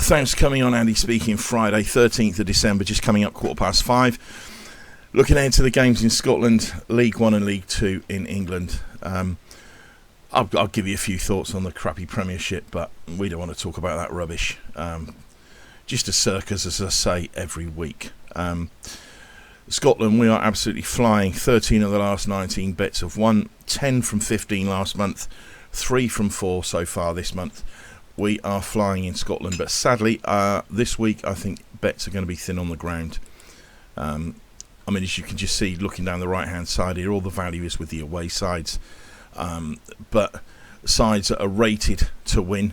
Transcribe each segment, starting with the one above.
Thanks for coming on, Andy speaking. Friday 13th of December, just coming up 5:15. Looking ahead to the games in Scotland, League 1 and League 2 in England. I'll give you a few thoughts on the crappy Premiership, but we don't want to talk about that rubbish. Just a circus, as I say, every week. Scotland, we are absolutely flying. 13 of the last 19 bets have won, 10 from 15 last month, 3 from 4 so far this month. We are flying in Scotland, but sadly, this week I think bets are going to be thin on the ground. As you can just see, looking down the right-hand side here, all the value is with the away sides. But sides that are rated to win,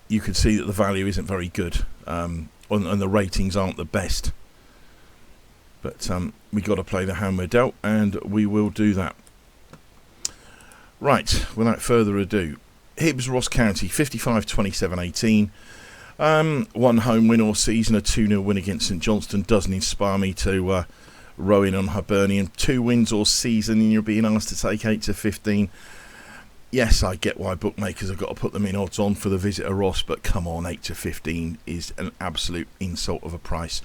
you can see that the value isn't very good, and the ratings aren't the best. But we got to play the hand we're dealt, and we will do that. Right, without further ado, Hibs Ross County 55-27-18. One home win all season, a 2-0 win against St Johnstone doesn't inspire me to row in on Hibernian. 2 wins all season and you're being asked to take 8-15. Yes, I get why bookmakers have got to put them in odds on for the visit of Ross, but come on, 8-15 is an absolute insult of a price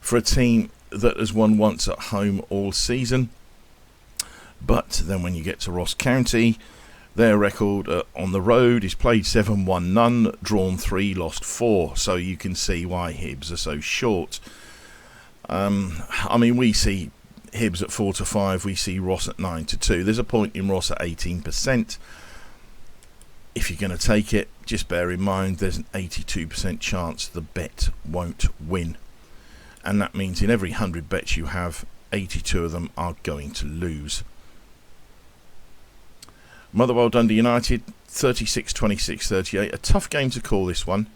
for a team that has won once at home all season. But then when you get to Ross County, their record on the road is played 7, won none, drawn 3, lost 4. So you can see why Hibs are so short. We see Hibs at 4-5. We see Ross at 9-2. There's a point in Ross at 18%. If you're going to take it, just bear in mind there's an 82% chance the bet won't win. And that means in every 100 bets you have, 82 of them are going to lose. Motherwell Dundee United 36-26-38. A tough game to call this one.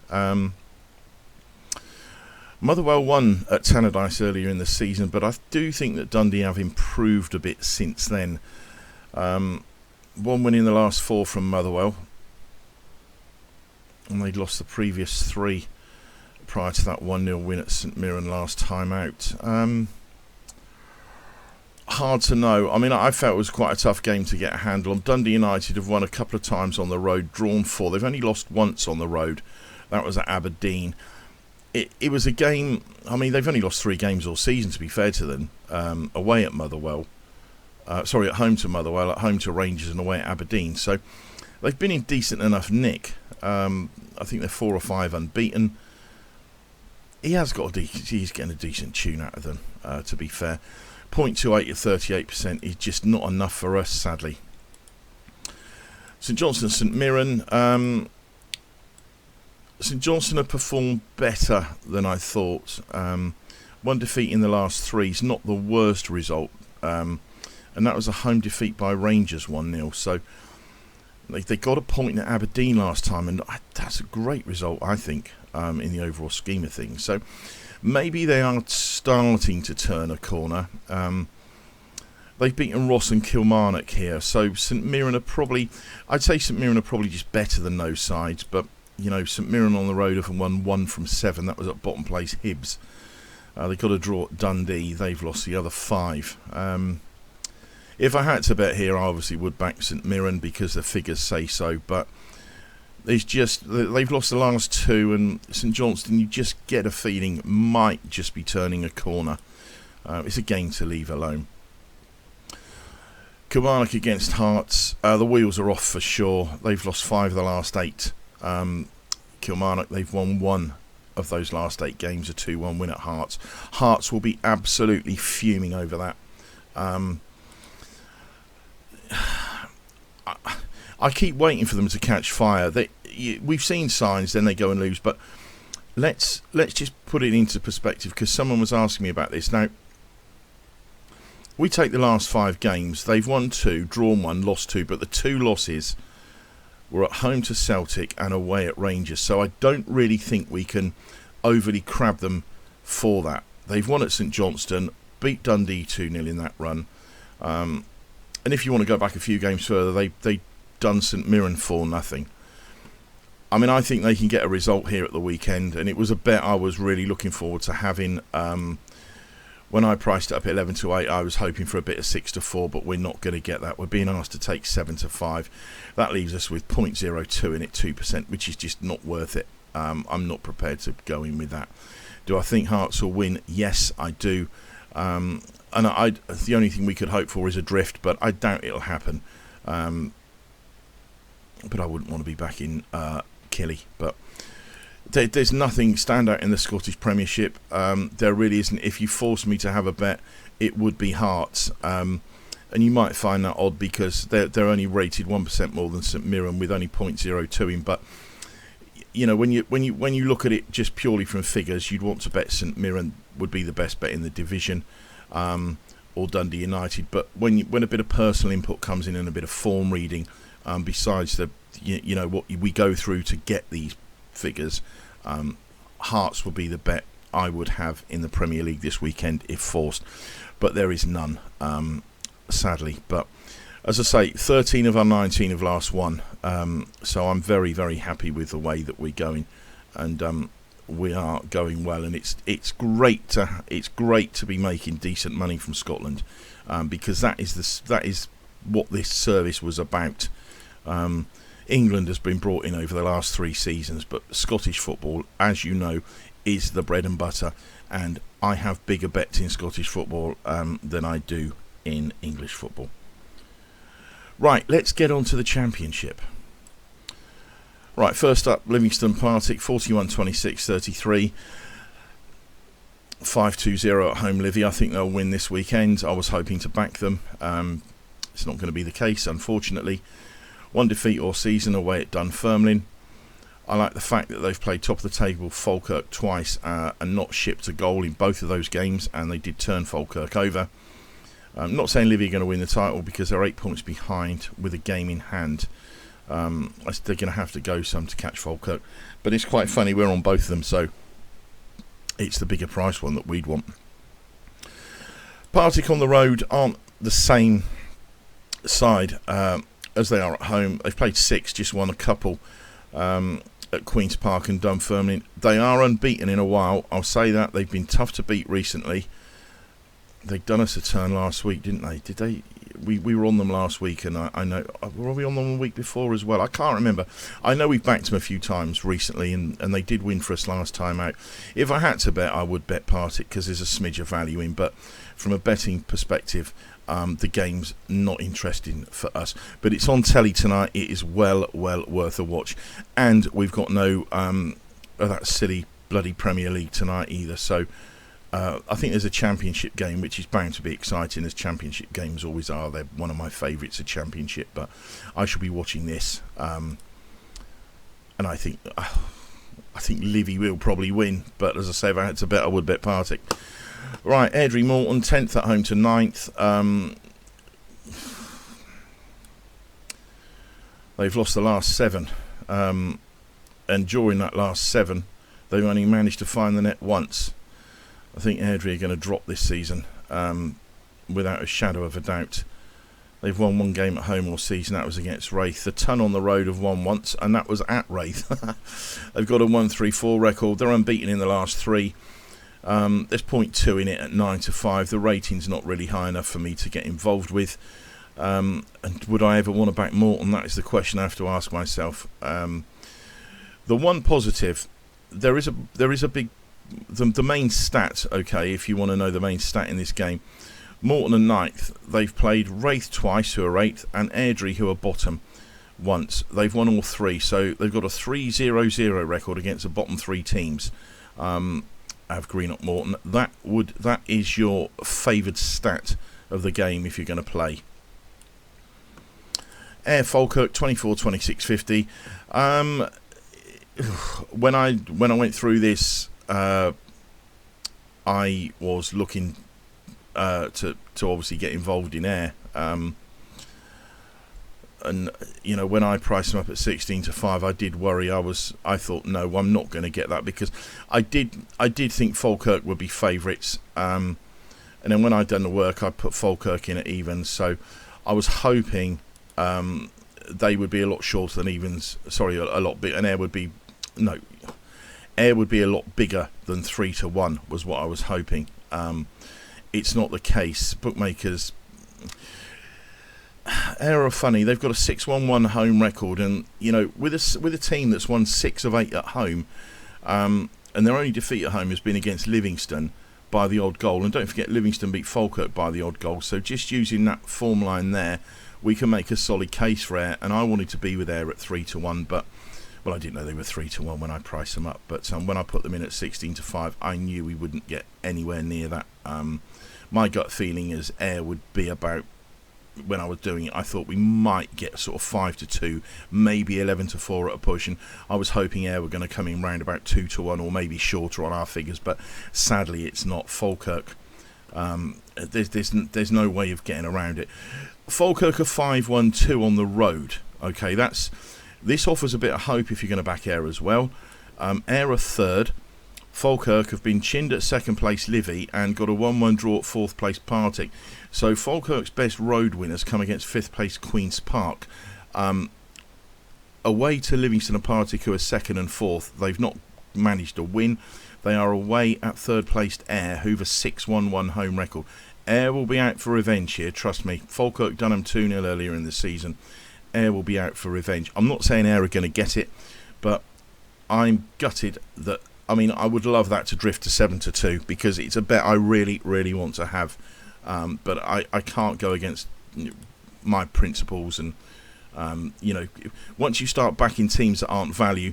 Motherwell won at Tannadice earlier in the season, but I do think that Dundee have improved a bit since then. 1 win in the last 4 from Motherwell, and they'd lost the previous 3 prior to that 1-0 win at St Mirren last time out. Hard to know. I felt it was quite a tough game to get a handle on. Dundee United have won a couple of times on the road, drawn 4. They've only lost once on the road. That was at Aberdeen. It was a game. They've only lost 3 games all season, to be fair to them. Away at Motherwell. At home to Motherwell, at home to Rangers, and away at Aberdeen. So they've been in decent enough nick. I think they're 4 or 5 unbeaten. He's getting a decent tune out of them, to be fair. 0.28 at 38% is just not enough for us, sadly. St Johnstone, St Mirren. St Johnstone have performed better than I thought. 1 defeat in the last 3 is not the worst result. And that was a home defeat by Rangers 1-0. So they got a point at Aberdeen last time, and that's a great result, I think, in the overall scheme of things. So maybe they are starting to turn a corner. They've beaten Ross and Kilmarnock here, so St Mirren are probably just better than those sides. But St Mirren on the road have won 1 from 7. That was at bottom place Hibs. They got a draw at Dundee. They've lost the other 5. If I had to bet here, I obviously would back St Mirren because the figures say so. But they've lost the last 2, and St Johnstone, you just get a feeling, might just be turning a corner. It's a game to leave alone. Kilmarnock against Hearts. The wheels are off for sure. They've lost 5 of the last 8. Kilmarnock, they've won 1 of those last 8 games, a 2-1 win at Hearts. Hearts will be absolutely fuming over that. I keep waiting for them to catch fire. We've seen signs, then they go and lose. But let's just put it into perspective, because someone was asking me about this. Now, we take the last 5 games. They've won 2, drawn 1, lost 2, but the 2 losses were at home to Celtic and away at Rangers. So I don't really think we can overly crab them for that. They've won at St Johnstone, beat Dundee 2-0 in that run. And if you want to go back a few games further, they done St Mirren 4-0. I think they can get a result here at the weekend, and it was a bet I was really looking forward to having. When I priced it up at 11-8, I was hoping for a bit of 6-4, but we're not going to get that. We're being asked to take 7-5. That leaves us with 0.02 in it, 2%, which is just not worth it. I'm not prepared to go in with that. Do I think Hearts will win? Yes, I do. And the only thing we could hope for is a drift, but I doubt it'll happen. But I wouldn't want to be back in Killy. But there's nothing standout in the Scottish Premiership. There really isn't. If you force me to have a bet, it would be Hearts. And you might find that odd because they're only rated 1% more than St Mirren with only 0.02 in. But you know, when you look at it just purely from figures, you'd want to bet St Mirren would be the best bet in the division, or Dundee United. But when a bit of personal input comes in and a bit of form reading, besides the you know what we go through to get these figures, Hearts would be the bet I would have in the Premier League this weekend if forced. But there is none, sadly. But as I say, 13 of our 19 have last won, so I'm very, very happy with the way that we're going, and we are going well. And it's great to be making decent money from Scotland, because that is what this service was about. England has been brought in over the last 3 seasons, but Scottish football, as you know, is the bread and butter, and I have bigger bets in Scottish football than I do in English football. Right, let's get on to the Championship. Right, first up, Livingston Partick, 41-26-33. 5-2-0 at home, Livy. I think they'll win this weekend. I was hoping to back them. It's not going to be the case, unfortunately. 1 defeat all season away at Dunfermline. I like the fact that they've played top of the table Falkirk twice and not shipped a goal in both of those games, and they did turn Falkirk over. I'm not saying Livy are going to win the title because they're 8 points behind with a game in hand. They're going to have to go some to catch Falkirk. But it's quite funny, we're on both of them, so it's the bigger price one that we'd want. Partick on the road aren't the same side as they are at home. They've played 6, just won a couple at Queen's Park and Dunfermline. They are unbeaten in a while, I'll say that. They've been tough to beat recently. They'd done us a turn last week, didn't they? Did they? We were on them last week, and I know, were we on them the week before as well? I can't remember. I know we've backed them a few times recently, and they did win for us last time out. If I had to bet, I would bet Partick because there's a smidge of value in, but from a betting perspective, the game's not interesting for us. But it's on telly tonight. It is well worth a watch, and we've got no that silly bloody Premier League tonight either, so I think there's a Championship game which is bound to be exciting, as Championship games always are. They're one of my favourites, a Championship, but I shall be watching this, and I think Livy will probably win, but as I say, if I had to bet, I would bet Partick. Right, Airdrie Morton, 10th at home to 9th. They've lost the last 7, and during that last 7 they've only managed to find the net once. I think Airdrie are going to drop this season, without a shadow of a doubt. They've won 1 game at home all season. That was against Wraith. The Ton on the road have won once, and that was at Wraith. They've got a 1-3-4 record. They're unbeaten in the last 3. There's 0.2 in it at 9-5. The rating's not really high enough for me to get involved with. And would I ever want to back Morton? That is the question I have to ask myself. The one positive, there is a big... The main stat, okay, if you want to know the main stat in this game, Morton are 9th. They've played Wraith twice, who are 8th, and Airdrie, who are bottom, once. They've won all 3, so they've got a 3-0-0 record against the bottom 3 teams. Have Greenock Morton. That is your favoured stat of the game if you're going to play. Ayr Falkirk, 24-26-50. When I went through this, I was looking to obviously get involved in Ayr, and you know, when I priced them up at 16-5, I did worry. I thought, no, I'm not going to get that, because I did think Falkirk would be favourites, and then when I'd done the work, I put Falkirk in at evens. So I was hoping they would be a lot shorter than evens. Sorry, a lot big, and Ayr would be a lot bigger than 3-1 was what I was hoping. It's not the case. Bookmakers, Air are funny. They've got a 6-1-1 home record, and you know, with a team that's won 6 of 8 at home, and their only defeat at home has been against Livingston by the odd goal. And don't forget, Livingston beat Falkirk by the odd goal. So just using that form line there, we can make a solid case for Air. And I wanted to be with Air at 3-1, but well, I didn't know they were 3-1 when I priced them up. But when I put them in at 16-5, I knew we wouldn't get anywhere near that. My gut feeling is Air would be about, when I was doing it, I thought we might get sort of 5-2, maybe 11-4 at a push, and I was hoping Air were going to come in round about 2-1 or maybe shorter on our figures, but sadly it's not. Falkirk, there's no way of getting around it. Falkirk are 5-1-2 on the road. Okay, this offers a bit of hope if you're going to back Air as well. Air are third. Falkirk have been chinned at second place Livy and got a 1-1 draw at fourth place Partick. So Falkirk's best road winners come against fifth place Queen's Park. Away to Livingston and Partick, who are second and fourth, they've not managed to win. They are away at third placed Air, who've a 6-1-1 home record. Air will be out for revenge here, trust me. Falkirk done them 2-0 earlier in the season. Air will be out for revenge. I'm not saying Air are going to get it, but I'm gutted that. I mean, I would love that to drift to 7-2 because it's a bet I really, really want to have. But I can't go against my principles. And, once you start backing teams that aren't value,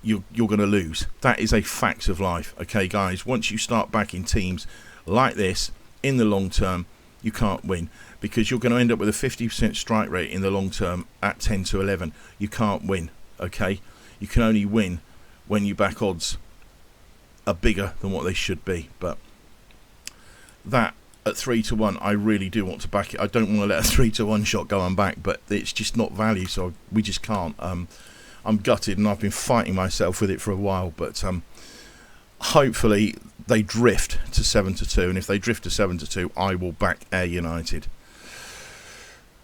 you're going to lose. That is a fact of life. Okay, guys, once you start backing teams like this in the long term, you can't win because you're going to end up with a 50% strike rate in the long term at 10-11. You can't win. Okay, you can only win when you back odds are bigger than what they should be. But that at 3-1, I really do want to back it. I don't want to let a 3-1 shot go on back, but it's just not value, so we just can't. I'm gutted, and I've been fighting myself with it for a while, but hopefully they drift to 7-2, and if they drift to 7-2, I will back Air United.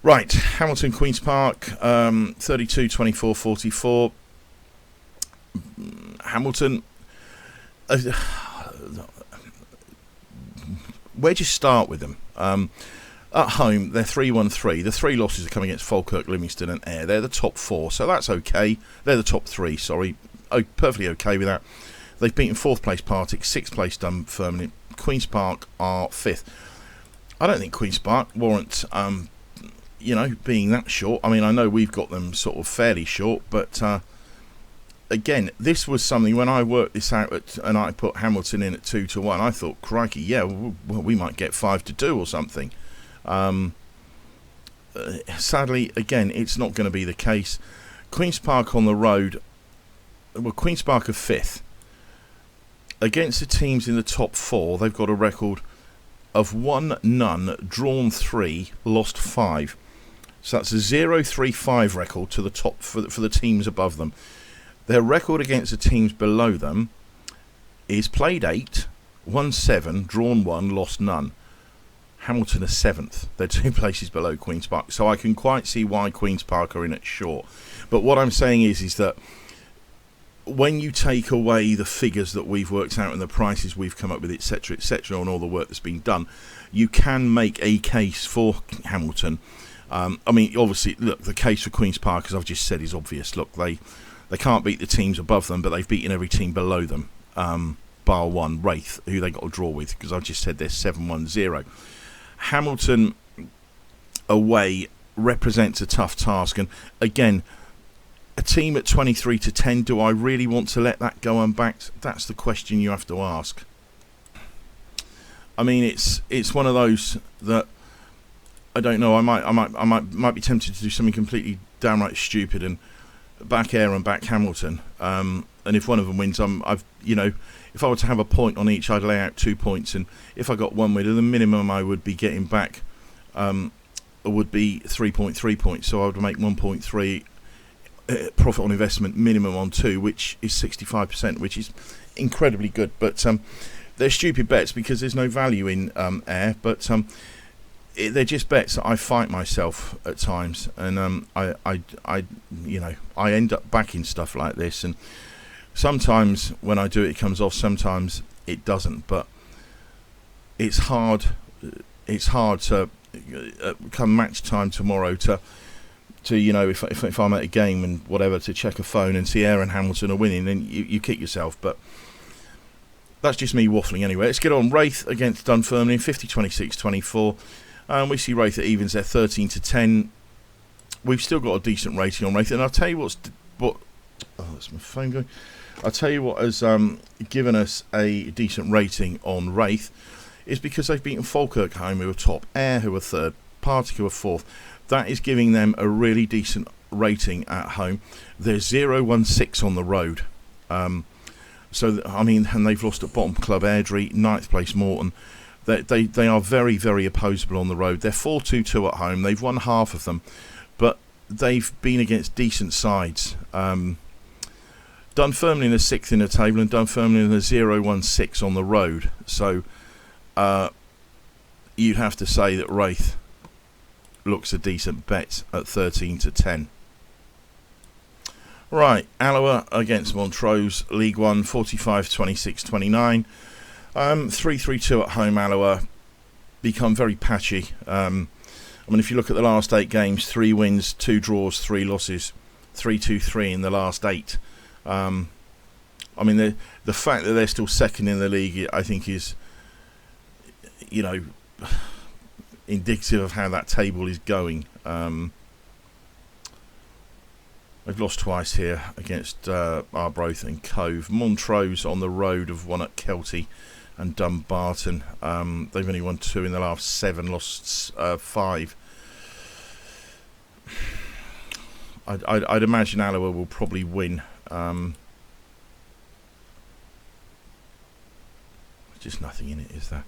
Right, Hamilton Queen's Park, 32, 24, 44. Hamilton. Where'd you start with them? At home, they're 3-1-3. The 3 losses are coming against Falkirk, Livingston and Air. They're the top 4, so that's okay. They're the top 3, sorry. Oh, perfectly okay with that. They've beaten 4th place Partick, 6th place Dunfermline. Queen's Park are 5th. I don't think Queen's Park warrant, being that short. I mean, I know we've got them sort of fairly short, but again, this was something when I worked this out and I put Hamilton in at 2-1. I thought, crikey, yeah, well, we might get 5-2 or something. Sadly, again, it's not going to be the case. Queen's Park on the road. Well, Queen's Park are 5th. Against the teams in the top 4, they've got a record of 1-0, drawn 3, lost 5. So that's a 0-3-5 record to the top for the teams above them. Their record against the teams below them is played 8, won 7, drawn 1, lost none. Hamilton are 7th. They're 2 places below Queen's Park. So I can quite see why Queen's Park are in at short. But what I'm saying is that when you take away the figures that we've worked out and the prices we've come up with, etc., and all the work that's been done, you can make a case for Hamilton. I mean, obviously, look, the case for Queen's Park, as I've just said, is obvious. Look, they can't beat the teams above them, but they've beaten every team below them, bar one, Wraith, who they got a draw with, because I've just said they're 7-1-0. Hamilton away represents a tough task, and again, a team at 23-10, do I really want to let that go unbacked? That's the question you have to ask. I mean, it's one of those that I don't know. I might be tempted to do something completely downright stupid and back Air and back Hamilton. And if one of them wins, if I were to have a point on each, I'd lay out 2 points, and if I got one winner, the minimum I would be getting back would be 3.3 points. So I would make 1.3 profit on investment, minimum on 2, which is 65%, which is incredibly good. But they're stupid bets because there's no value in Air, but they're just bets that I fight myself at times, and I end up backing stuff like this, and sometimes when I do it, it comes off, sometimes it doesn't. But it's hard to come match time tomorrow to if I'm at a game and whatever, to check a phone and see Aaron Hamilton are winning, then you kick yourself. But that's just me waffling anyway. Let's get on. Wraith against Dunfermline, 50-26-24. We see Wraith at evens there, 13-10. We've still got a decent rating on Wraith, and I'll tell you that's my phone going. I'll tell you what has given us a decent rating on Wraith is because they've beaten Falkirk home, who are top, Ayr, who are third, Partick, who are fourth. That is giving them a really decent rating at home. They're 0-1-6 on the road. And they've lost at bottom club Airdrie, 9th place Morton. They are very, very opposable on the road. They're 4-2-2 at home. They've won half of them, but they've been against decent sides. Dunfermline are 6th in the table, and Dunfermline are 0-1-6 on the road. So you'd have to say that Wraith looks a decent bet at 13-10. Right, Alloa against Montrose, League 1, 45-26-29. 3-3-2 at home. Alloa become very patchy. If you look at the last 8 games, 3 wins, 2 draws, 3 losses, 3-2-3 in the last 8. The fact that they're still second in the league, I think, is, indicative of how that table is going. They've lost twice here against Arbroath and Cove. Montrose on the road have won at Kelty and Dumbarton. They've only won 2 in the last 7, lost 5. I'd imagine Alloa will probably win. There's just nothing in it, is there?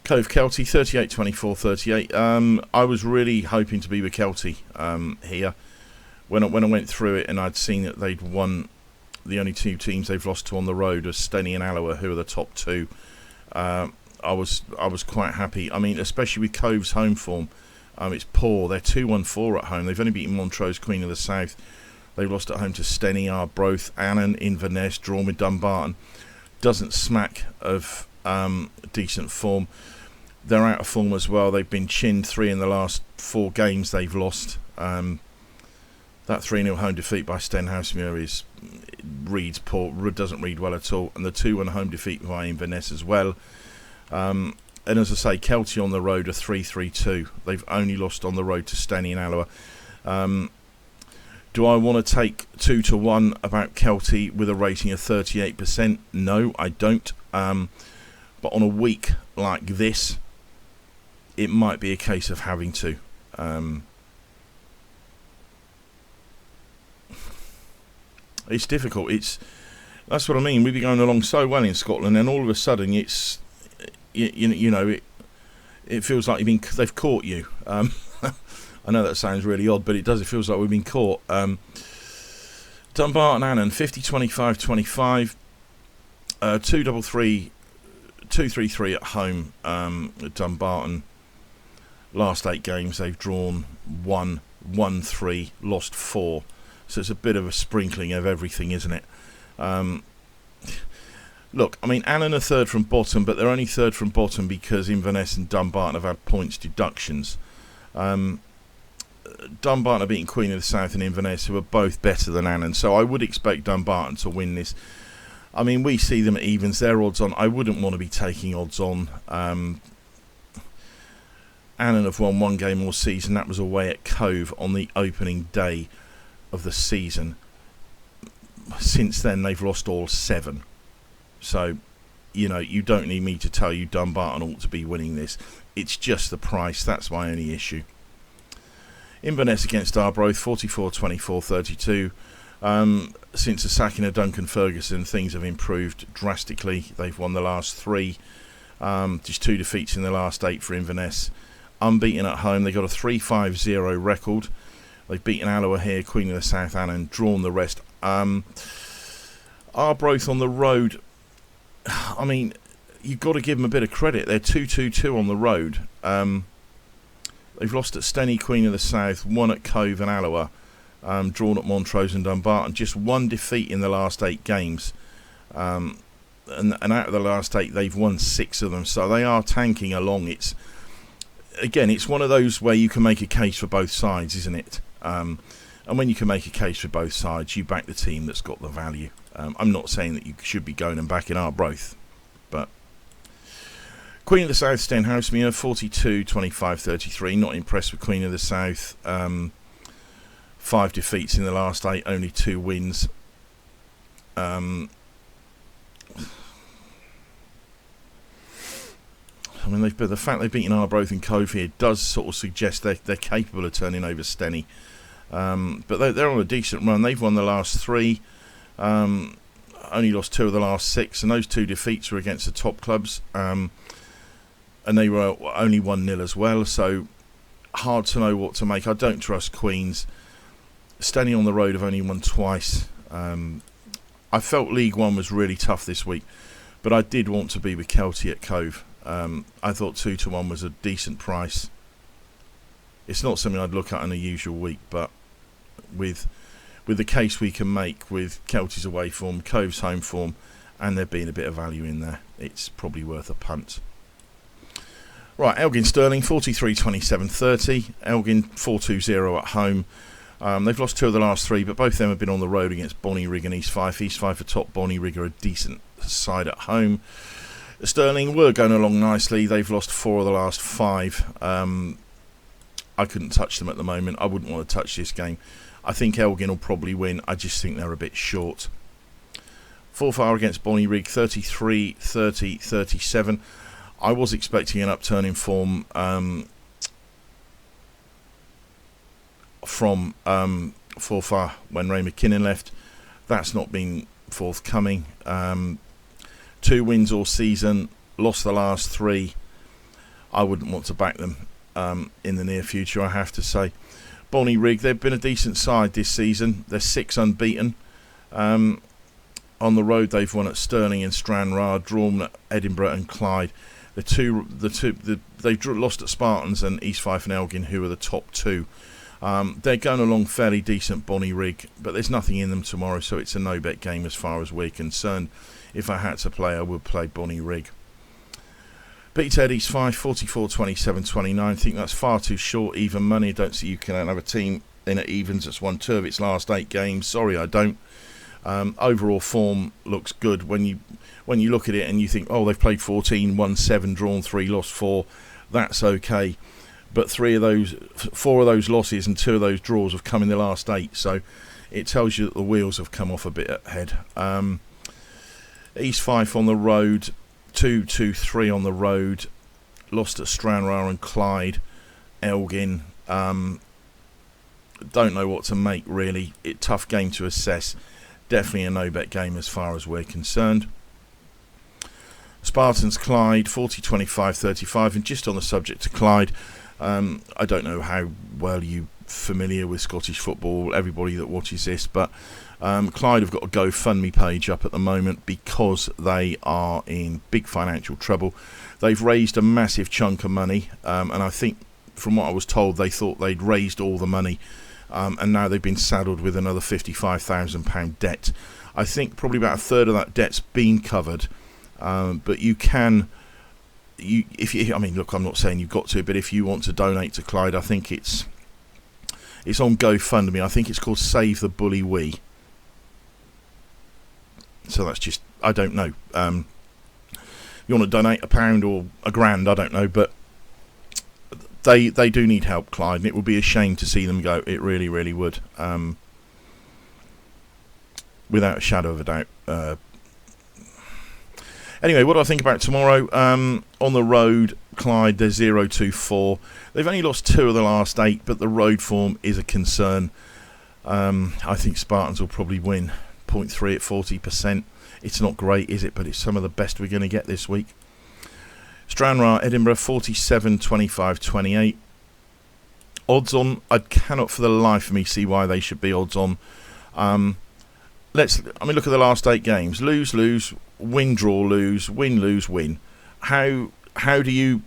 Cove Kelty, 38-24-38. I was really hoping to be with Kelty here. When I went through it and I'd seen that they'd won, the only 2 teams they've lost to on the road are Steny and Alloa, who are the top 2. I was quite happy. Especially with Cove's home form, it's poor. They're 2-1-4 at home. They've only beaten Montrose, Queen of the South. They've lost at home to Steny, Arbroath, Annan, Inverness, drawn with Dumbarton. Doesn't smack of decent form. They're out of form as well. They've been chinned 3 in the last 4 games they've lost. That 3-0 home defeat by Stenhousemuir reads poor, doesn't read well at all, and the 2-1 home defeat by Inverness as well. And as I say, Kelty on the road are 3-3-2. They've only lost on the road to Steny and Alloa. Do I want to take 2-1 about Kelty with a rating of 38%? No, I don't. But on a week like this, it might be a case of having to. It's difficult. That's what I mean. We've been going along so well in Scotland, and all of a sudden, it feels like they've caught you. I know that sounds really odd, but it does. It feels like we've been caught. Dumbarton Annan, 50-25-25. 2-3-3 at home. At Dumbarton, last 8 games they've drawn 1, won 3, lost 4. So it's a bit of a sprinkling of everything, isn't it? Look, Annan are third from bottom, but they're only third from bottom because Inverness and Dumbarton have had points deductions. Dumbarton are beating Queen of the South and Inverness, who are both better than Annan. So I would expect Dumbarton to win this. We see them at evens. They're odds on. I wouldn't want to be taking odds on. Annan have won 1 game all season. That was away at Cove on the opening day of the season. Since then, they've lost all 7. So, you don't need me to tell you Dumbarton ought to be winning this. It's just the price. That's my only issue. Inverness against Arbroath, 44-24-32. Since the sacking of Duncan Ferguson, things have improved drastically. They've won the last 3. Just 2 defeats in the last 8 for Inverness. Unbeaten at home. They've got a 3-5-0 record. They've beaten Alloa here, Queen of the South, Annan, drawn the rest. Arbroath on the road, you've got to give them a bit of credit. They're 2-2-2 on the road. They've lost at Steny, Queen of the South, 1 at Cove and Alloa, drawn at Montrose and Dumbarton. Just 1 defeat in the last 8 games. And out of the last 8, they've won 6 of them. So they are tanking along. again, it's one of those where you can make a case for both sides, isn't it? And when you can make a case for both sides, you back the team that's got the value. I'm not saying that you should be going and backing Arbroath, but Queen of the South, Stenhousemuir, 42, 25, 33. Not impressed with Queen of the South. 5 defeats in the last 8, only 2 wins. I mean, the fact they've beaten Arbroath and Cove here does sort of suggest they're capable of turning over Stenny. But they're on a decent run. They've won the last 3, only lost 2 of the last 6, and those 2 defeats were against the top clubs. And they were only 1-0 as well, so hard to know what to make. I don't trust Queens. Stenny on the road have only won twice. I felt League One was really tough this week, but I did want to be with Kelty at Cove. I thought 2-1 was a decent price. It's not something I'd look at in a usual week, but with the case we can make with Kelty's away form, Cove's home form, and there being a bit of value in there, it's probably worth a punt. Right, Elgin Stirling, 43, 27, 30. Elgin 4-2-0 at home. They've lost 2 of the last 3, but both of them have been on the road against Bonnyrigg and East Fife. East Fife are top, Bonnyrigg are a decent side at home. Stirling were going along nicely. They've lost 4 of the last 5. I couldn't touch them at the moment. I wouldn't want to touch this game. I think Elgin will probably win. I just think they're a bit short. Forfar against Bonnyrigg, 33, 30, 37. I was expecting an upturn in form from Forfar when Ray McKinnon left. That's not been forthcoming. 2 wins all season, lost the last 3. I wouldn't want to back them in the near future, I have to say. Bonnyrigg, they've been a decent side this season. They're 6 unbeaten. On the road, they've won at Stirling and Stranraer, drawn at Edinburgh and Clyde. They've lost at Spartans and East Fife and Elgin, who are the top 2. They're going along fairly decent, Bonnyrigg, but there's nothing in them tomorrow, so it's a no-bet game as far as we're concerned. If I had to play, I would play Bonnyrigg. Peterhead, East Fife, 44, 27, 29. I think that's far too short, even money. I don't see you can have a team in at evens that's won 2 of its last 8 games. Sorry, I don't. Overall form looks good when you look at it and you think, oh, they've played 14, won 7, drawn 3, lost 4. That's okay. But 4 of those losses and 2 of those draws have come in the last 8. So it tells you that the wheels have come off a bit ahead. East Fife on the road, 2-3 on the road. Lost at Stranraer and Clyde. Elgin. Don't know what to make, really. Tough game to assess. Definitely a no-bet game as far as we're concerned. Spartans Clyde, 40, 25, 35. And just on the subject of Clyde, I don't know how well you're familiar with Scottish football, everybody that watches this, but Clyde have got a GoFundMe page up at the moment because they are in big financial trouble. They've raised a massive chunk of money, and I think from what I was told, they thought they'd raised all the money, and now they've been saddled with another £55,000 debt. I think probably about a third of that debt's been covered, but you can... look, I'm not saying you've got to, but if you want to donate to Clyde, I think it's on GoFundMe. I think it's called Save the Bully Wee. So that's just, I don't know. You want to donate £1 or £1,000, I don't know, but they do need help, Clyde, and it would be a shame to see them go. It really, really would. Without a shadow of a doubt. Anyway, what do I think about tomorrow? On the road, Clyde, they're 0-2-4. They've only lost 2 of the last 8, but the road form is a concern. I think Spartans will probably win. 0.3 at 40%. It's not great, is it? But it's some of the best we're going to get this week. Stranraer, Edinburgh, 47, 25, 28. Odds on, I cannot for the life of me see why they should be odds on. Look at the last 8 games. Lose, lose, win, draw, lose, win, lose, win. How do you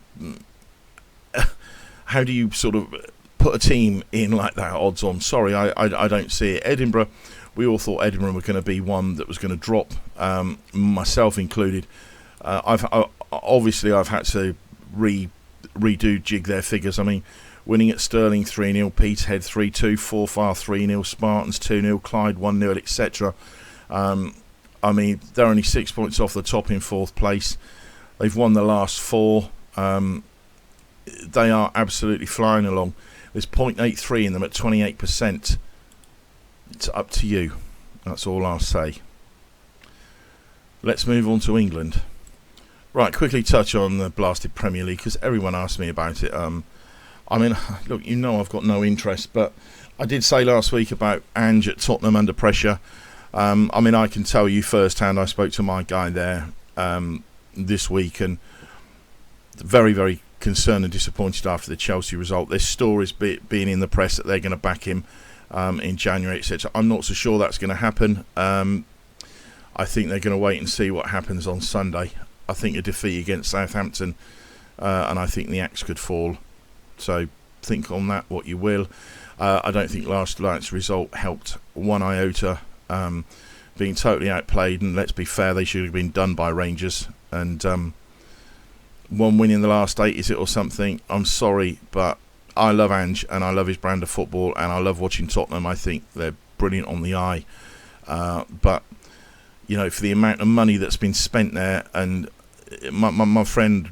sort of put a team in like that odds on? Sorry, I don't see it. Edinburgh, we all thought Edinburgh were going to be one that was going to drop, myself included. I've had to jig their figures. I mean, winning at Stirling 3-0, Peterhead 3-2, Forfar 3-0, Spartans 2-0, Clyde 1-0, etc. I mean, they're only 6 points off the top in 4th place. They've won the last 4. They are absolutely flying along. There's 0.83 in them at 28%. It's up to you. That's all I'll say. Let's move on to England. Right, quickly touch on the blasted Premier League because everyone asked me about it. I mean, look, you know I've got no interest, but I did say last week about Ange at Tottenham under pressure. I mean, I can tell you firsthand, I spoke to my guy there this week, and very, very concerned and disappointed after the Chelsea result. There's stories being in the press that they're going to back him in January, etc. I'm not so sure that's going to happen. I think they're going to wait and see what happens on Sunday. I think a defeat against Southampton, and I think the axe could fall. So think on that what you will. I don't think last night's result helped one iota. Being totally outplayed, and let's be fair, they should have been done by Rangers. And one win in the last 8, is it, or something? I'm sorry, but I love Ange, and I love his brand of football, and I love watching Tottenham. I think they're brilliant on the eye. But, you know, for the amount of money that's been spent there, and my friend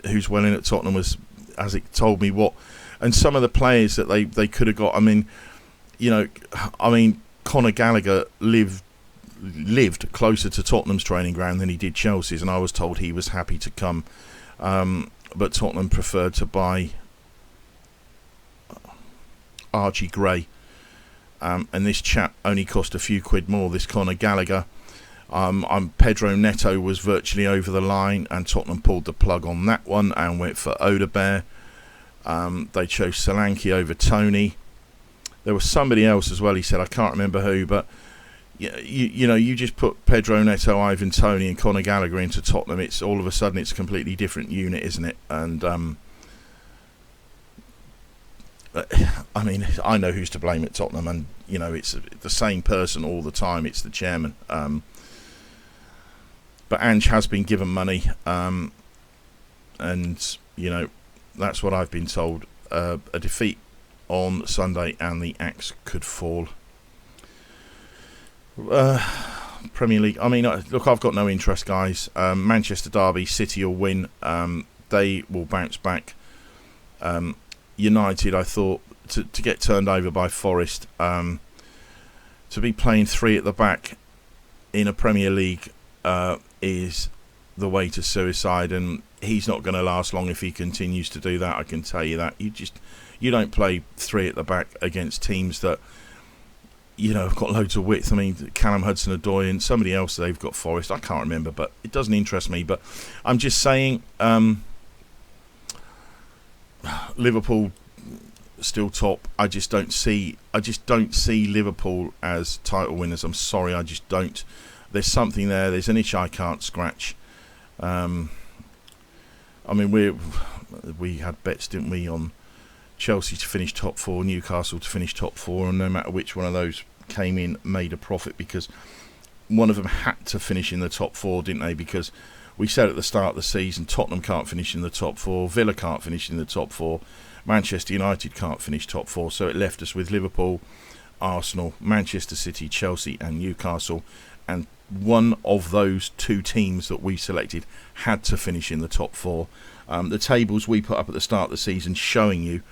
who's well in at Tottenham has told me what, and some of the players that they could have got. I mean, you know, Conor Gallagher lived closer to Tottenham's training ground than he did Chelsea's, and I was told he was happy to come, but Tottenham preferred to buy Archie Gray, and this chap only cost a few quid more, this Conor Gallagher. Pedro Neto was virtually over the line, and Tottenham pulled the plug on that one and went for Odebear. They chose Solanke over Tony. There was somebody else as well, he said, I can't remember who, but you know, you just put Pedro Neto, Ivan Toney and Conor Gallagher into Tottenham, it's all of a sudden it's a completely different unit, isn't it? And I mean, I know who's to blame at Tottenham, and you know, it's the same person all the time, it's the chairman. But Ange has been given money, and you know, that's what I've been told. A defeat on Sunday and the axe could fall. Premier League, I mean, look, I've got no interest, guys. Manchester Derby, City will win. They will bounce back. United, I thought, to get turned over by Forest, to be playing 3 at the back in a Premier League is the way to suicide, and he's not going to last long if he continues to do that, I can tell you that. You don't play 3 at the back against teams that, you know, have got loads of width. I mean, Callum Hudson-Odoi and somebody else they've got, Forest, I can't remember, but it doesn't interest me. But I'm just saying, Liverpool still top. I just don't see Liverpool as title winners. I'm sorry, I just don't. There's something there. There's an itch I can't scratch. I mean, we had bets, didn't we, on Chelsea to finish top 4, Newcastle to finish top 4, and no matter which one of those came in, made a profit, because one of them had to finish in the top 4, didn't they? Because we said at the start of the season, Tottenham can't finish in the top 4, Villa can't finish in the top 4, Manchester United can't finish top 4, so it left us with Liverpool, Arsenal, Manchester City, Chelsea and Newcastle, and one of those 2 teams that we selected had to finish in the top 4. The tables we put up at the start of the season showing you,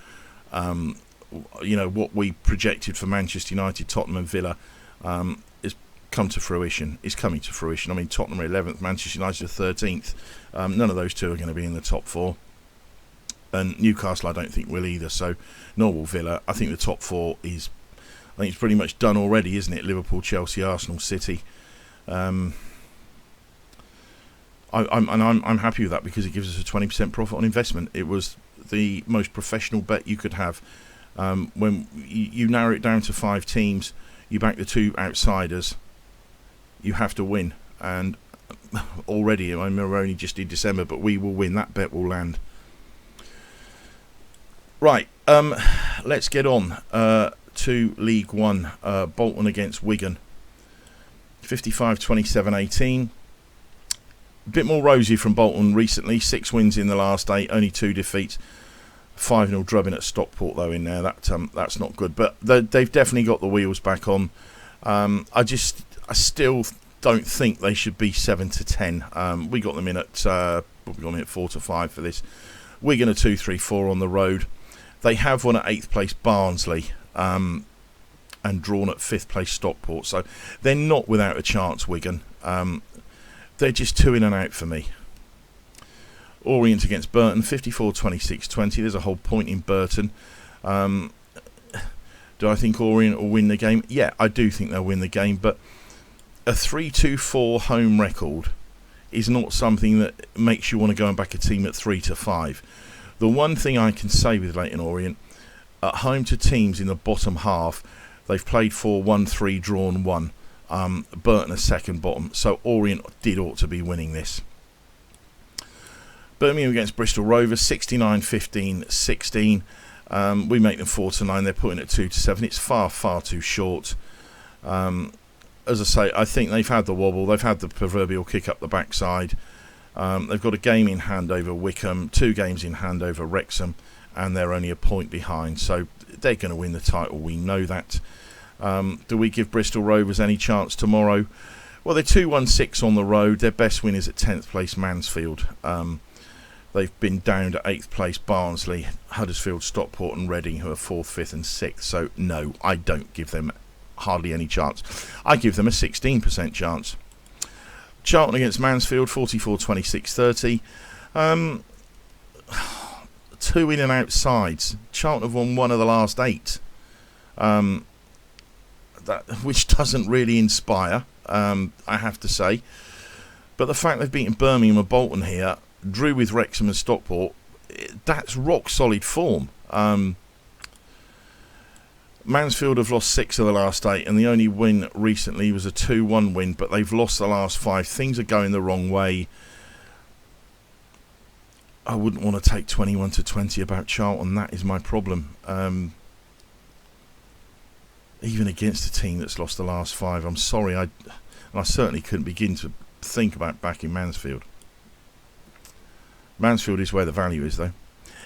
you know, what we projected for Manchester United, Tottenham and Villa is come to fruition. Is coming to fruition. I mean, Tottenham are 11th, Manchester United are 13th. None of those 2 are going to be in the top 4. And Newcastle I don't think will either, so nor will Villa. I think the top 4 is, I think it's pretty much done already, isn't it? Liverpool, Chelsea, Arsenal, City. I'm happy with that because it gives us a 20% profit on investment. It was the most professional bet you could have. When you narrow it down to 5 teams, you back the 2 outsiders, you have to win. And already, I mean, we're only just in December, but we will win. That bet will land. Right, let's get on to League One. Bolton against Wigan. 55-27-18. bit more rosy from Bolton recently. 6 wins in the last 8, only 2 defeats. 5-0 drubbing at Stockport though in there. That's not good. But they've definitely got the wheels back on. I still don't think they should be 7-10. We got them in at 4-5 for this. Wigan are 2-3-4 on the road. They have won at 8th place Barnsley and drawn at 5th place Stockport. So they're not without a chance, Wigan. They're just 2 in and out for me. Orient against Burton, 54-26-20. There's a whole point in Burton. Do I think Orient will win the game? Yeah, I do think they'll win the game, but a 3-2-4 home record is not something that makes you want to go and back a team at 3-5. The one thing I can say with Leyton Orient, at home to teams in the bottom half, they've played 4-1-3, drawn 1. Burton are second bottom, so Orient ought to be winning this. Birmingham against Bristol Rovers, 69-15-16. We make them 4-9. They're putting it 2-7. It's far too short. As I say, I think they've had the wobble. They've had the proverbial kick up the backside. They've got a game in hand over Wickham, 2 games in hand over Wrexham, and they're only a point behind. So they're going to win the title. We know that. Do we give Bristol Rovers any chance tomorrow? Well, they're 2-1-6 on the road. Their best win is at 10th place Mansfield. They've been down to 8th place Barnsley, Huddersfield, Stockport and Reading, who are 4th, 5th and 6th. So, no, I don't give them hardly any chance. I give them a 16% chance. Charlton against Mansfield, 44-26-30. 2 in and out sides. Charlton have won 1 of the last 8. Which doesn't really inspire, I have to say. But the fact they've beaten Birmingham and Bolton here, drew with Wrexham and Stockport, that's rock solid form. Mansfield have lost 6 of the last 8, and the only win recently was a 2-1 win, but they've lost the last 5. Things are going the wrong way. I wouldn't want to take 21-20 about Charlton. That is my problem. Even against a team that's lost the last 5, I'm sorry, I certainly couldn't begin to think about backing Mansfield. Mansfield is where the value is, though.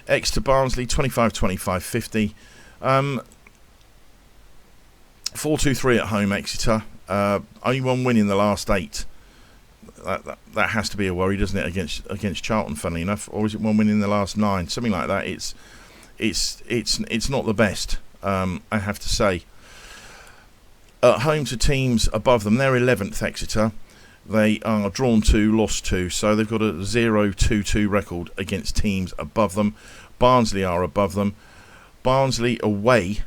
Exeter Barnsley, 25-25-50. 4-2-3 at home, Exeter. Only 1 win in the last 8. That has to be a worry, doesn't it, against Charlton, funnily enough? Or is it 1 win in the last 9? Something like that. It's not the best, I have to say. At home to teams above them, they're 11th, Exeter. They are drawn 2, lost 2, so they've got a 0-2-2 record against teams above them. Barnsley are above them. Barnsley away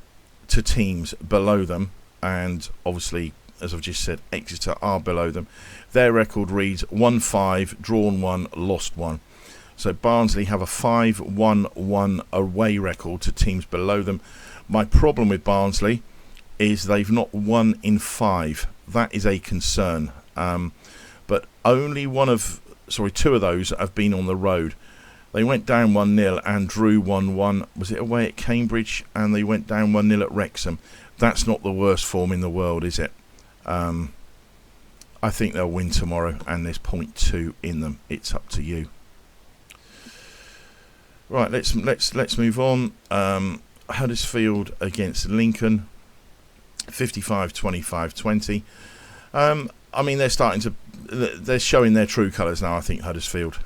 to teams below them, and obviously, as I've just said, Exeter are below them. Their record reads 1-5, drawn 1, lost 1. So Barnsley have a 5-1-1 away record to teams below them. My problem with Barnsley is they've not won in 5. That is a concern. But only 2 of those have been on the road. They went down 1-0 and drew 1-1. Was it away at Cambridge? And they went down 1-0 at Wrexham. That's not the worst form in the world, is it? I think they'll win tomorrow, and there's 0.2 in them. It's up to you. Right, let's move on. Huddersfield against Lincoln, 55-25-20. I mean, they're showing their true colours now, I think, Huddersfield.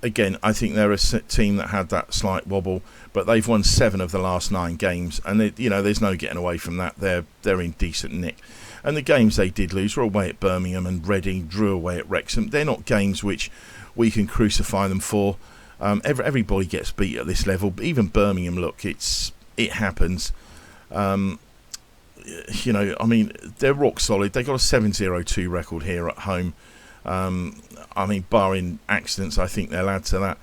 Again, I think they're a team that had that slight wobble, but they've won 7 of the last 9 games, and there's no getting away from that. They're in decent nick. And the games they did lose were away at Birmingham and Reading, drew away at Wrexham. They're not games which we can crucify them for. Everybody gets beat at this level. Even Birmingham, look, it happens. I mean, they're rock solid. They've got a 7-0-2 record here at home. I mean, barring accidents, I think they'll add to that.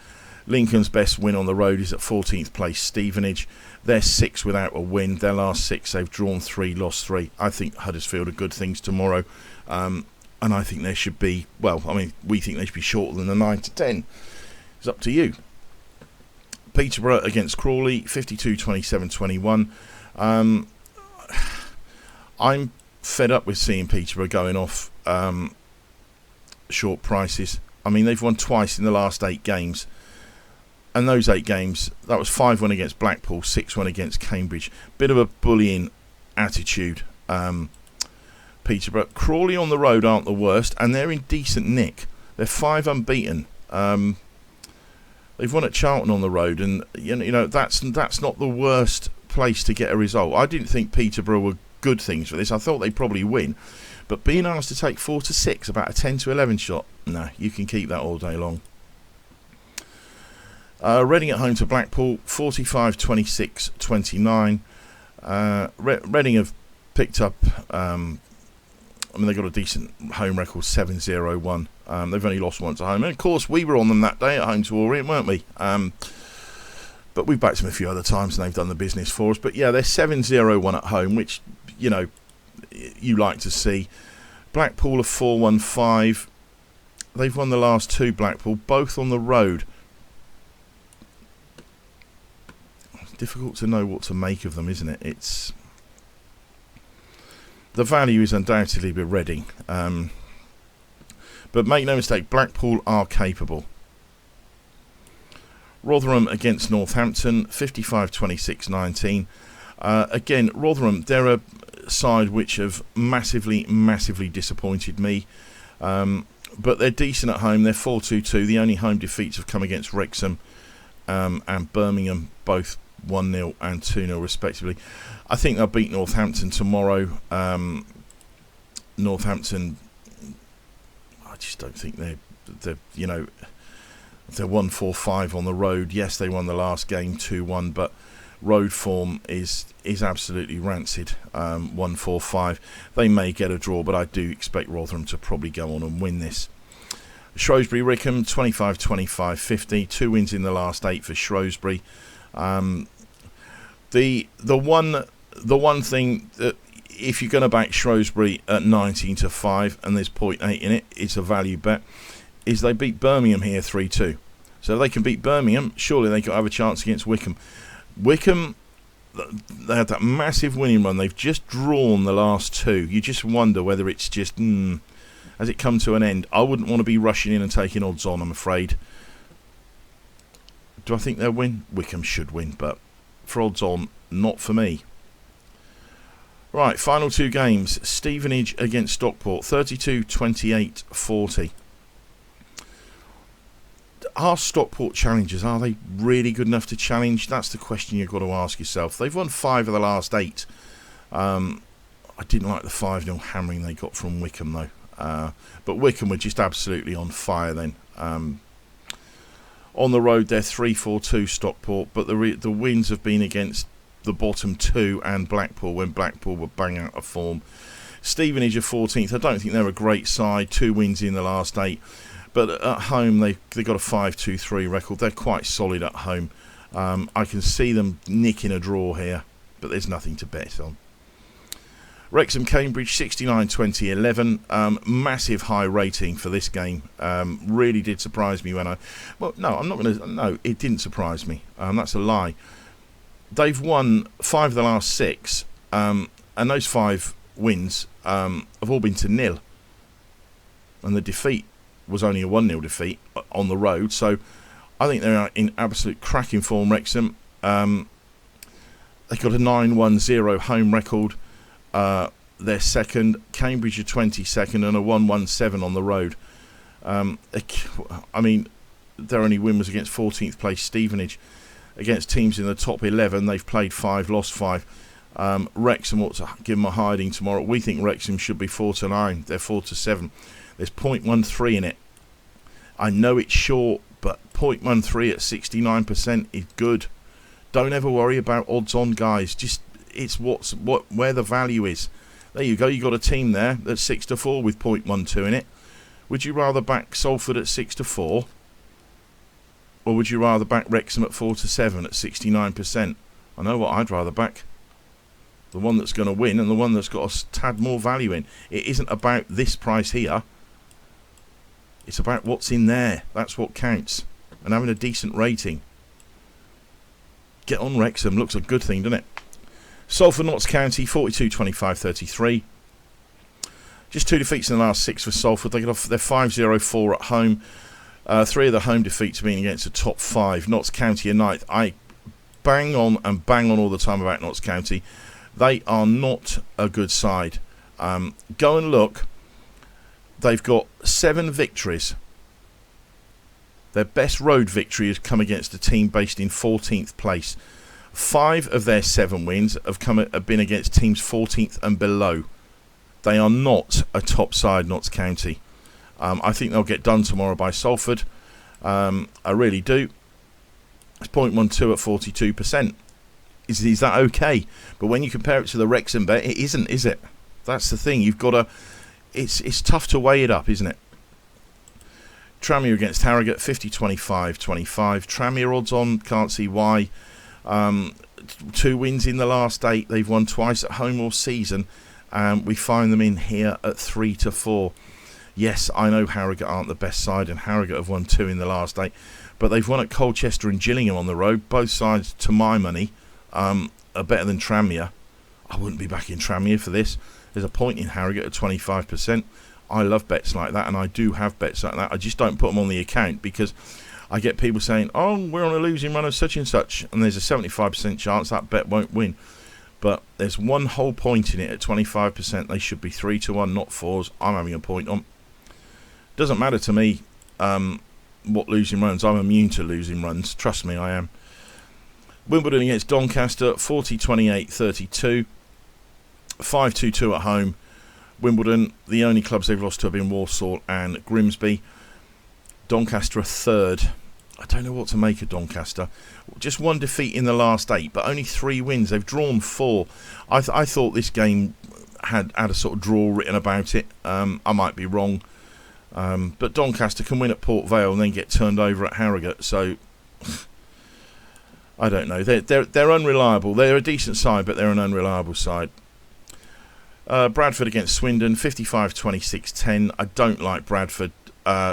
Lincoln's best win on the road is at 14th place Stevenage. They're 6 without a win. Their last 6, they've drawn 3, lost 3. I think Huddersfield are good things tomorrow. And I think they should be, we think they should be shorter than the 9-10. It's up to you. Peterborough against Crawley, 52-27-21. I'm fed up with seeing Peterborough going off. short prices. I mean, they've won twice in the last 8 games. And those 8 games, that was 5-1 against Blackpool, 6-1 against Cambridge. Bit of a bullying attitude, Peterborough. Crawley on the road aren't the worst, and they're in decent nick. They're 5 unbeaten. They've won at Charlton on the road, and you know that's not the worst place to get a result. I didn't think Peterborough were good things for this. I thought they'd probably win, but being asked to take 4-6, about a 10-11 shot, no, you can keep that all day long. Reading at home to Blackpool, 45-26-29. Reading have picked up, they've got a decent home record, 7-0-1. They've only lost once at home. And of course, we were on them that day at home to Orient, weren't we? But we've backed them a few other times and they've done the business for us. But yeah, they're 7-0-1 at home, which, you know, you like to see. Blackpool are 4-1-5. They've won the last 2, Blackpool, both on the road. Difficult to know what to make of them, isn't it? It's the value is undoubtedly with Reading, but make no mistake, Blackpool are capable. Rotherham against Northampton, 55-26-19. Again, Rotherham, they're a side which have massively disappointed me, but they're decent at home. They're 4-2-2. The only home defeats have come against Wrexham and Birmingham, both 1-0 and 2-0 respectively. I think they'll beat Northampton tomorrow. Northampton, I just don't think they're 1-4-5 on the road. Yes, they won the last game 2-1, but road form is absolutely rancid. 1-4-5. They may get a draw, but I do expect Rotherham to probably go on and win this. Shrewsbury Wickham, 25-25-50. 2 wins in the last 8 for Shrewsbury. The one thing that, if you're going to back Shrewsbury at 19-5 and there's 0.8 in it, it's a value bet, is they beat Birmingham here 3-2. So if they can beat Birmingham, surely they could have a chance against Wickham. Wickham, they had that massive winning run. They've just drawn the last 2. You just wonder whether it's just, has it come to an end? I wouldn't want to be rushing in and taking odds on, I'm afraid. Do I think they'll win? Wickham should win, but for odds on, not for me. Right, final 2 games. Stevenage against Stockport, 32-28-40. Are Stockport challengers? Are they really good enough to challenge? That's the question you've got to ask yourself. They've won 5 of the last 8. I didn't like the 5-0 hammering they got from Wickham, though. But Wickham were just absolutely on fire then. On the road, they're 3-4-2 Stockport, but the wins have been against the bottom 2 and Blackpool, when Blackpool were bang out of form. Stevenage are 14th. I don't think they're a great side. 2 wins in the last 8. But at home, they've got a 5-2-3 record. They're quite solid at home. I can see them nicking a draw here, but there's nothing to bet on. Wrexham Cambridge, 69-20-11. Massive high rating for this game. Really did surprise me when it didn't surprise me. That's a lie. They've won 5 of the last 6, and those 5 wins have all been to 0. And the defeat was only a 1-0 defeat on the road. So I think they're in absolute cracking form, Wrexham. They've got a 9-1-0 home record. They're second. Cambridge are 22nd and a 1-1-7 on the road. Their only win was against 14th place Stevenage. Against teams in the top 11, they've played 5, lost 5. Wrexham ought to give them a hiding tomorrow. We think Wrexham should be 4-9. They're 4-7. There's 0.13 in it. I know it's short, but 0.13 at 69% is good. Don't ever worry about odds on, guys. Just it's where the value is. There you go. You got a team there that's 6-4 with 0.12 in it. Would you rather back Salford at 6-4, or would you rather back Wrexham at 4-7 at 69%? I know what I'd rather back. The one that's going to win and the one that's got a tad more value in. It isn't about this price here. It's about what's in there. That's what counts. And having a decent rating. Get on Wrexham. Looks a good thing, doesn't it? Salford Notts County, 42-25-33. Just 2 defeats in the last 6 for Salford. They got off their 5-0-4 at home. 3 of the home defeats have been against the top 5. Notts County are 9th. I bang on all the time about Notts County. They are not a good side. Go and look. They've got 7 victories. Their best road victory has come against a team based in 14th place. 5 of their 7 wins have been against teams 14th and below. They are not a top side, Notts County. I think they'll get done tomorrow by Salford. I really do. It's 0.12 at 42%. Is that okay? But when you compare it to the Wrexham bet, it isn't, is it? That's the thing. You've got to. It's tough to weigh it up, isn't it? Tranmere against Harrogate, 50-25. Tranmere odds on, can't see why. 2 wins in the last 8. They've won twice at home all season. We find them in here at 3-4. Yes, I know Harrogate aren't the best side, and Harrogate have won 2 in the last 8. But they've won at Colchester and Gillingham on the road. Both sides, to my money, are better than Tranmere. I wouldn't be backing Tranmere for this. There's a point in Harrogate at 25%. I love bets like that, and I do have bets like that. I just don't put them on the account because I get people saying, oh, we're on a losing run of such and such, and there's a 75% chance that bet won't win. But there's one whole point in it at 25%. They should be 3-1, not 4s. I'm having a point on. Doesn't matter to me what losing runs. I'm immune to losing runs. Trust me, I am. Wimbledon against Doncaster, 40-28-32. 5-2-2 at home. Wimbledon, the only clubs they've lost to have been Walsall and Grimsby. Doncaster are 3rd. I don't know what to make of Doncaster. Just 1 defeat in the last 8, but only 3 wins. They've drawn 4. I thought this game had a sort of draw written about it. I might be wrong. But Doncaster can win at Port Vale and then get turned over at Harrogate. So, I don't know. They're unreliable. They're a decent side, but they're an unreliable side. Bradford against Swindon, 55-26-10. I don't like Bradford.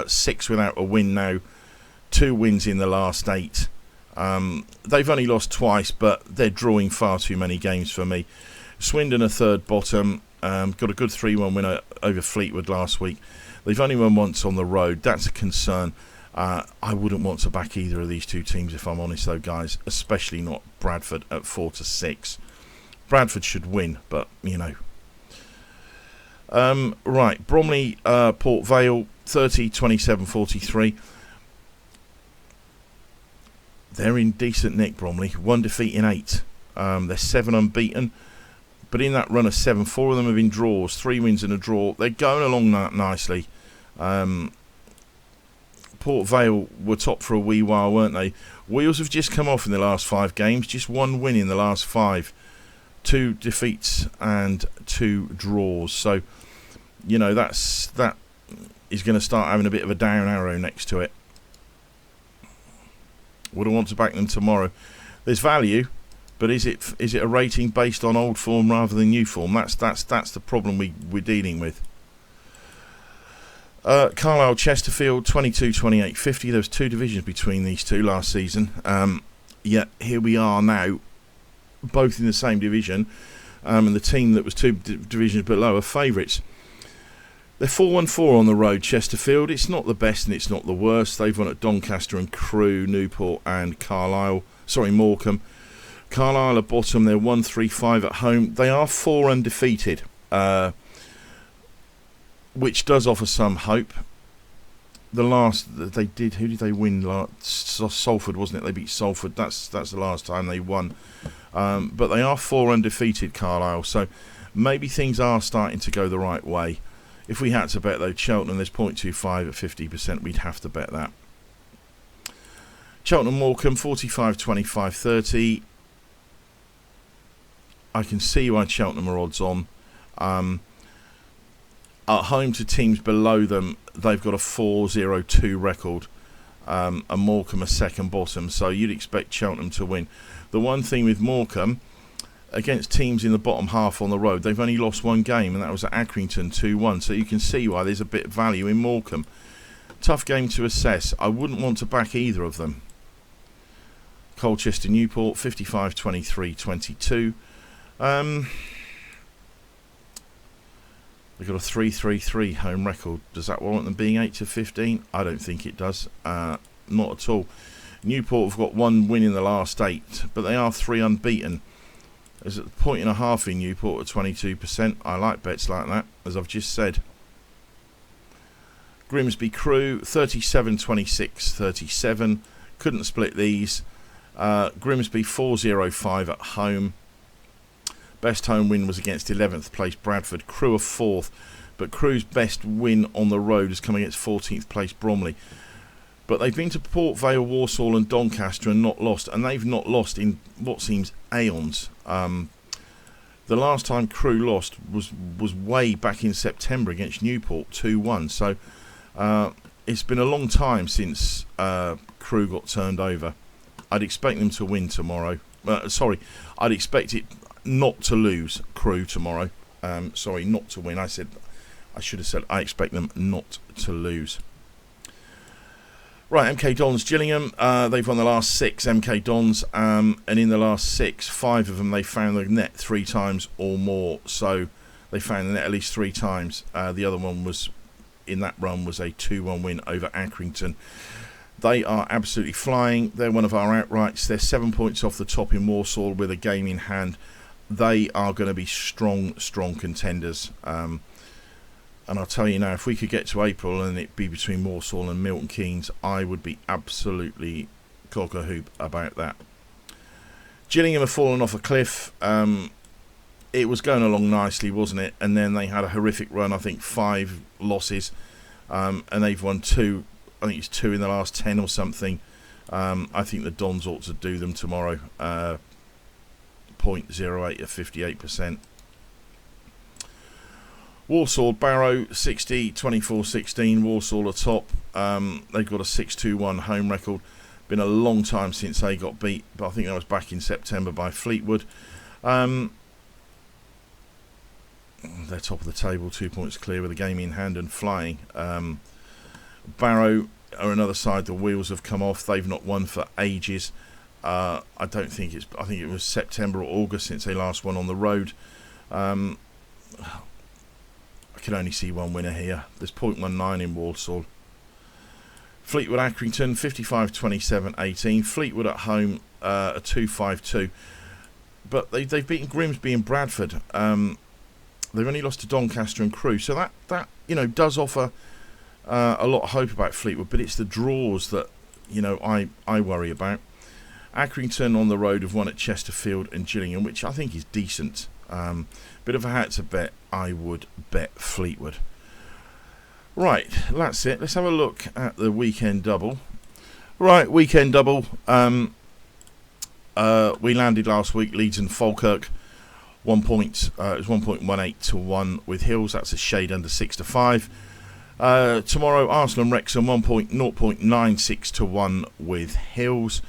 6 without a win now. 2 wins in the last 8. They've only lost twice, but they're drawing far too many games for me. Swindon are 3rd bottom. Got a good 3-1 win over Fleetwood last week. They've only won once on the road. That's a concern. I wouldn't want to back either of these 2 teams, if I'm honest, though, guys. Especially not Bradford at 4-6. Bradford should win, but, you know. Right, Bromley, Port Vale, 30-27-43. They're in decent nick, Bromley. 1 defeat in 8. They're 7 unbeaten. But in that run of 7, 4 of them have been draws. 3 wins and a draw. They're going along nicely. Port Vale were top for a wee while, weren't they? Wheels have just come off in the last 5 games. Just 1 win in the last 5. 2 defeats and 2 draws. So, you know, that is going to start having a bit of a down arrow next to it. Would I want to back them tomorrow? There's value, but is it a rating based on old form rather than new form? That's the problem we're dealing with. Carlisle Chesterfield, 22-28-50. There was 2 divisions between these 2 last season. Yet here we are now, both in the same division, and the team that was 2 divisions below are favourites. They're 4-1-4 on the road, Chesterfield. It's not the best and it's not the worst. They've won at Doncaster and Crewe, Newport and Morecambe. Carlisle are bottom. They're 1-3-5 at home. They are 4 undefeated, which does offer some hope. The last they did, who did they win? Salford, wasn't it? They beat Salford. That's the last time they won. But they are 4 undefeated, Carlisle. So maybe things are starting to go the right way. If we had to bet, though, Cheltenham, there's 0.25 at 50%. We'd have to bet that. Cheltenham Morecambe, 45-25-30. I can see why Cheltenham are odds on. At home to teams below them, they've got a 4-0-2 record. And Morecambe are 2nd bottom, so you'd expect Cheltenham to win. The one thing with Morecambe, against teams in the bottom half on the road, they've only lost 1 game, and that was at Accrington 2-1. So you can see why there's a bit of value in Morecambe. Tough game to assess. I wouldn't want to back either of them. Colchester Newport, 55-23-22. They've got a 3-3-3 home record. Does that warrant them being 8 to 15? I don't think it does. Not at all. Newport have got 1 win in the last 8, but they are 3 unbeaten. There's a point and a half in Newport at 22%. I like bets like that, as I've just said. Grimsby Crew, 37-26-37. Couldn't split these. Grimsby 4-0-5 at home. Best home win was against 11th place Bradford. Crew are 4th, but Crew's best win on the road has come against 14th place Bromley. But they've been to Port Vale, Walsall and Doncaster and not lost, and they've not lost in what seems aeons. The last time Crew lost was way back in September against Newport, 2-1. So it's been a long time since Crew got turned over. I'd expect them to win tomorrow. I'd expect it not to lose, Crew, tomorrow. Not to win. I should have said I expect them not to lose. Right, MK Dons Gillingham, they've won the last 6, MK Dons, and in the last 6, 5 of them they found the net 3 times or more, so they found the net at least 3 times. The other one was, in that run, was a 2-1 win over Accrington. They are absolutely flying. They're one of our outrights. They're 7 points off the top in Walsall with a game in hand. They are going to be strong contenders. And I'll tell you now, if we could get to April and it be between Walsall and Milton Keynes, I would be absolutely cock-a-hoop about that. Gillingham have fallen off a cliff. It was going along nicely, wasn't it? And then they had a horrific run, I think 5 losses. And they've won 2, I think it's 2 in the last 10 or something. I think the Dons ought to do them tomorrow. 0.08 at 58%. Walsall, Barrow, 60, 24-16. Walsall are top. They've got a 6-2-1 home record. Been a long time since they got beat, but I think that was back in September by Fleetwood. They're top of the table, 2 points clear with a game in hand and flying. Barrow are another side. The wheels have come off. They've not won for ages. I think it was September or August since they last won on the road. I can only see one winner here. There's 0.19 in Walsall. Fleetwood Accrington 55-27-18. Fleetwood at home a 2-5-2, but they've beaten Grimsby and Bradford. They've only lost to Doncaster and Crewe, so that does offer a lot of hope about Fleetwood. But it's the draws that I worry about. Accrington on the road have won at Chesterfield and Gillingham, which I think is decent. Bit of a hat to bet. I would bet Fleetwood. Right, that's it. Let's have a look at the weekend double. Right, weekend double. We landed last week, Leeds and Falkirk. 1 point. It was 1.18 to 1 with Hills. That's a shade under 6 to 5. Tomorrow, Arsenal and Wrexham 0.96 to 1 with Hills.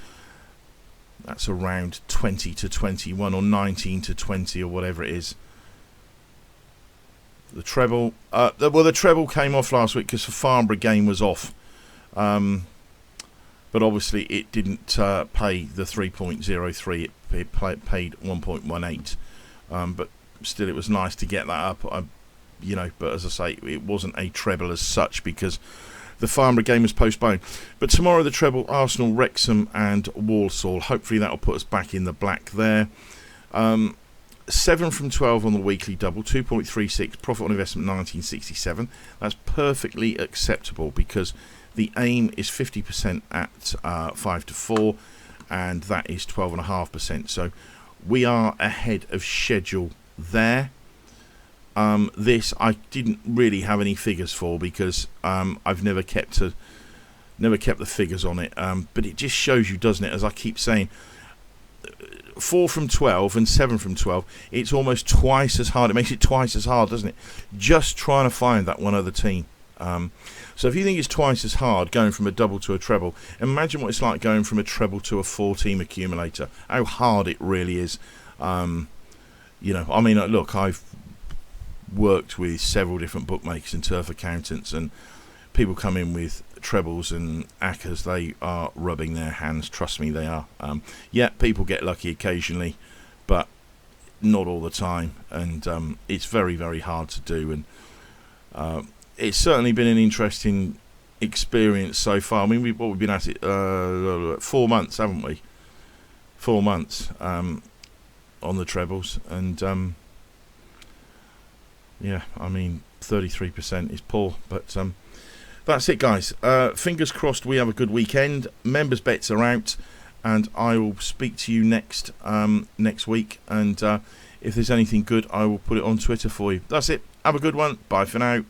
That's around 20 to 21 or 19 to 20 or whatever it is. The treble. The treble came off last week because the Farnborough game was off. But obviously it didn't pay the 3.03. It paid 1.18. But still, it was nice to get that up. But as I say, it wasn't a treble as such because the Farnborough game was postponed. But tomorrow the treble, Arsenal, Wrexham and Walsall. Hopefully that will put us back in the black there. 7 from 12 on the weekly double, 2.36, profit on investment 1967. That's perfectly acceptable because the aim is 50% at 5 to 4, and that is 12.5%. So we are ahead of schedule there. This I didn't really have any figures for because I've never kept the figures on it. But it just shows you, doesn't it? As I keep saying, 4 from 12 and 7 from 12. It's almost twice as hard. It makes it twice as hard, doesn't it? Just trying to find that one other team. So if you think it's twice as hard going from a double to a treble, imagine what it's like going from a treble to a 4-team accumulator. How hard it really is. Look, I've worked with several different bookmakers and turf accountants, and people come in with trebles and ACCAs. They are rubbing their hands. Trust me, they are. People get lucky occasionally, but not all the time. And it's very, very hard to do. And It's certainly been an interesting experience so far. I mean, we've been at it 4 months, haven't we? 4 months on the trebles, and yeah, I mean 33% is poor, but that's it, guys. Fingers crossed we have a good weekend. Members bets are out, and I will speak to you next week, and if there's anything good I will put it on Twitter for you. That's it. Have a good one. Bye for now.